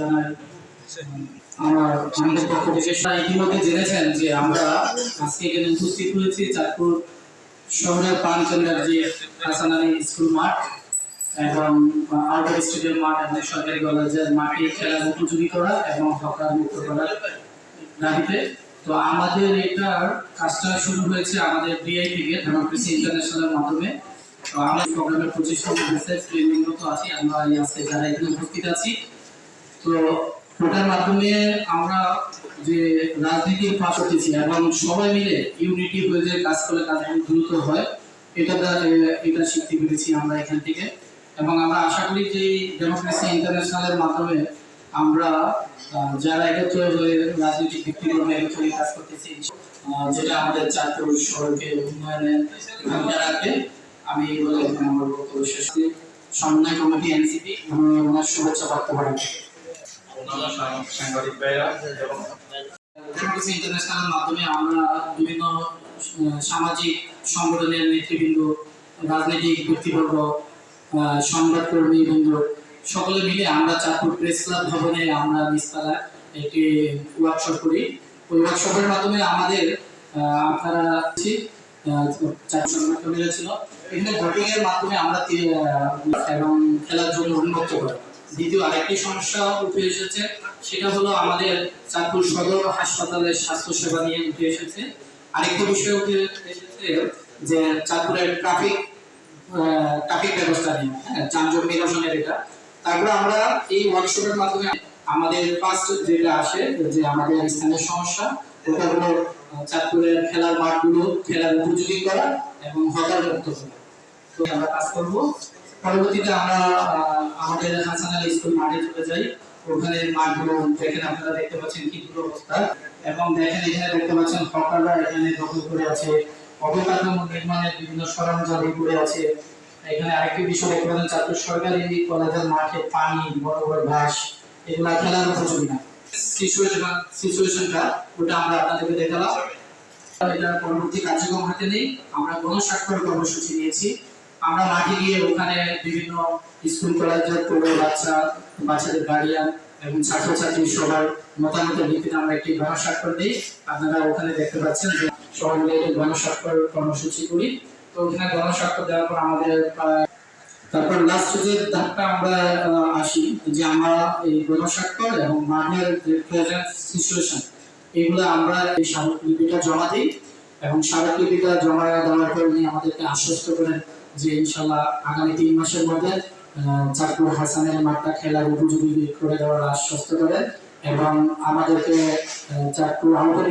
জানাই। আমার আমাদের পক্ষ থেকে ইতিমধ্যে জেনেছেন যে আমরা আজকে এখানে উপস্থিত হয়েছি চাঁদপুর শহরের প্রাণকেন্দ্রের যে হাসান আলী স্কুল মাঠ এবং আউটডোর স্টেডিয়াম মাঠ এবং সরকারি কলেজের মাঠে খেলার উপযোগী করা এবং হকার মুক্ত করার দাবিতে। তো আমাদের এটার কাজটা শুরু হয়েছে আমাদের বিআই থেকে ডেমোক্রেসি ইন্টারন্যাশনালের মাধ্যমে। তো আমরা প্রোগ্রামের 25তম রিসার্চ ট্রেনিংরত আছি, আমরা আজকে যারা এখানে উপস্থিত আছি। তো ওটার মাধ্যমে আমরা যে রাজনীতির পাশ হতেছি এবং সবাই মিলে ইউনিটি হয়ে যে কাজ করলে কাজগুলো দ্রুত হয়, এটা শিখতে পেরেছি আমরা এখান থেকে। এবং আমরা আশা করি যে ডেমোক্রেসি ইন্টারন্যাশনালের মাধ্যমে আমরা যারা একত্র হয়ে রাজনৈতিক ভিত্তিক্রমে একত্র হয়ে কাজ করতেছি, যেটা আমাদের চাঁদপুর শহরকে উন্নয়নে ভূমিকা রাখবে। আমি বলে আমার বক্তব্য শেষ করি। সমন্বয় কমিটি এনসিপি ওনার শুভেচ্ছা বক্তব্য রাখবে। সাংবাদিক ভাইরা এবং ডেমোক্রেসি ইন্টারন্যাশনালের মাধ্যমে আমরা বিভিন্ন সামাজিক সংগঠনের নেতৃবৃন্দ, রাজনৈতিক ব্যক্তিবর্গ, সংবাদকর্মী বৃন্দ সকলে মিলে আমরা চাঁদপুর প্রেস ক্লাব ভবনে আমরা নিচতলা একটি ওয়ার্কশপ করি। ওই ওয়ার্কশপের মাধ্যমে আমাদের আপনারা ছিল এখানে ভোটিং এর মাধ্যমে আমরা এবং খেলার জন্য উন্মুক্ত করি। দ্বিতীয় আরেকটি সমস্যা উঠে এসেছে, সেটা হলো আমাদের চাঁদপুর সদর হাসপাতালের স্বাস্থ্যসেবা নিয়ে উঠে এসেছে। আরেকটা বিষয় উঠে এসেছে যে চাঁদপুরের ট্রাফিক ব্যবস্থা নিয়ে, যানজট নিরসনের এটা। তারপরে আমরা এই ওয়ার্কশপের মাধ্যমে আমাদের ফার্স্ট যেটা আসে যে আমাদের স্থানীয় সমস্যা, ওটা হলো চাঁদপুরের খেলার মাঠগুলো খেলার উপযোগী করা এবং হকার মুক্ত করা। তো আমরা কাজ করব। পরবর্তীতে আমরা আমাদের হাসান আলী স্কুল মাঠে চলে যাই। ওখানে মাঠগুলো দেখেন, আপনারা দেখতে পাচ্ছেন কি অবস্থা, এবং দেখেন এখানে দেখতে পাচ্ছেন হকাররা এখানে দখল করে আছে, অবকাঠামো নির্মাণের বিভিন্ন সরঞ্জাম পড়ে আছে। এখানে আরেকটি বিষয় দেখতে পাচ্ছেন চাঁদপুর সরকারি কলেজের মাঠে পানি, বড় বড় ঘাস, এগুলা খেলার উপযোগী না। সিচুয়েশনটা ওটা আমরা আপনাদেরকে দেখালাম। এটা পরবর্তী কার্যক্রম হাতে নেই, আমরা গণস্বাক্ষর কর্মসূচি নিয়েছি। আমরা মাঠে গিয়ে ওখানে বিভিন্ন স্কুল কলেজের বাচ্চাদের গার্ডিয়ান এবং ছাত্রছাত্রী সবার মতামতের ভিত্তিতে আমরা একটি গণস্বাক্ষর দিই। আপনারা ওখানে দেখতে পাচ্ছেন যে সবাই মিলে গণস্বাক্ষর কর্মসূচি করি। তো ওখানে গণস্বাক্ষর দেওয়ার পর আমাদের তারপর লাস্ট যে ধাপটা আমরা আসি যে আমরা এই গণস্বাক্ষর এবং মাঠের যে প্রেজেন্ট সিচুয়েশন, এগুলো আমরা এই স্মারকলিপিটা জমা দিই এবং স্মারকলিপিটা জমা দেওয়ার পর উনি আমাদেরকে আশ্বস্ত করেন যে ইনশাল্লাহ আগামী 3 মাসের মধ্যে চাঁদপুর হাসানের মাঠটা খেলার উপযোগী করে দেওয়ার আশ্বস্ত করেন এবং আমাদেরকে চাঁদপুর আউটডোর